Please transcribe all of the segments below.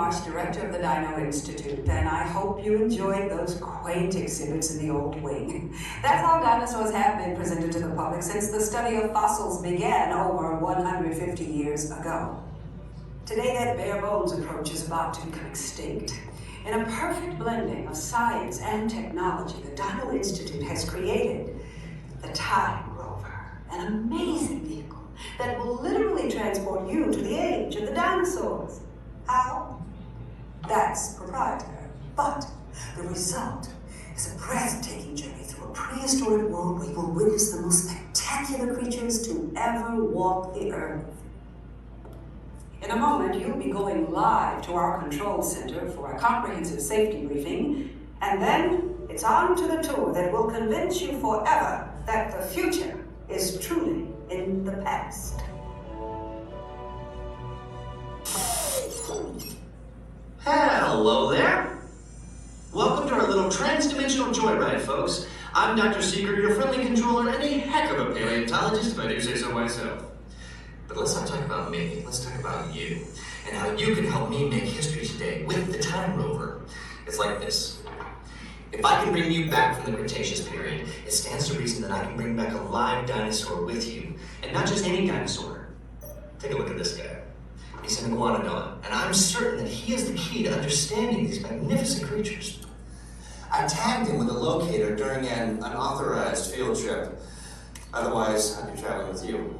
Marsh, director of the Dino Institute, and I hope you enjoyed those quaint exhibits in the old wing. That's how dinosaurs have been presented to the public since the study of fossils began over 150 years ago. Today, that bare-bones approach is about to become extinct. In a perfect blending of science and technology, the Dino Institute has created the Time Rover, an amazing vehicle that will literally transport you to the age of the dinosaurs. How? That's proprietary. But the result is a breathtaking journey through a prehistoric world where you will witness the most spectacular creatures to ever walk the earth. In a moment, you'll be going live to our control center for a comprehensive safety briefing, and then it's on to the tour that will convince you forever that the future is truly in the past. Hello there. Welcome to our little trans-dimensional joyride, folks. I'm Dr. Seeker, your friendly controller and a heck of a paleontologist, if I do say so myself. But let's not talk about me, let's talk about you, and how you can help me make history today with the Time Rover. It's like this. If I can bring you back from the Cretaceous period, it stands to reason that I can bring back a live dinosaur with you. And not just any dinosaur. Take a look at this guy. He's an iguanodon, and I'm certain that he is the key to understanding these magnificent creatures. I tagged him with a locator during an unauthorized field trip. Otherwise, I'd be traveling with you.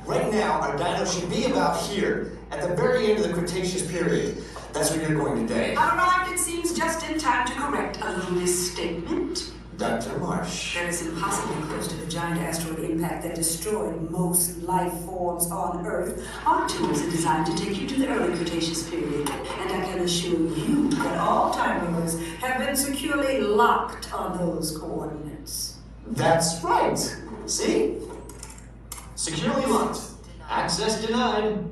Right now, our dino should be about here, at the very end of the Cretaceous period. That's where you're going today. Arrived, it seems, just in time to correct a little misstatement. Dr. Marsh. That is impossibly close to the giant asteroid impact that destroyed most life forms on Earth. Our tours are designed to take you to the early Cretaceous period, and I can assure you that all time rovers have been securely locked on those coordinates. That's right. See? Securely locked. Access denied.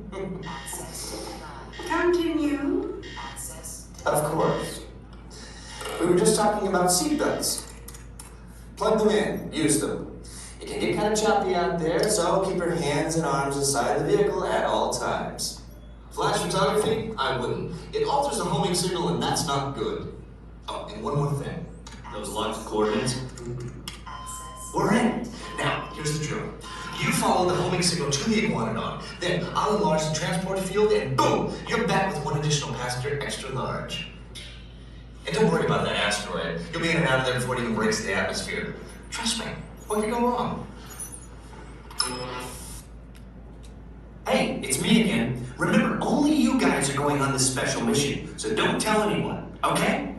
Continue. Of course. We were just talking about seatbelts. Plug them in, use them. It can get kind of choppy out there, so keep your hands and arms inside the vehicle at all times. Flash photography? I wouldn't. It alters the homing signal, and that's not good. Oh, and one more thing. Those locked coordinates? We're in. Now, here's the drill. You follow the homing signal to the iguanodon, then I'll enlarge the transport field, and boom, you're back with one additional passenger extra large. And don't worry about that asteroid. You'll be in and out of there before it even breaks the atmosphere. Trust me, what could go wrong? Hey, it's me again. Remember, only you guys are going on this special mission, so don't tell anyone, okay?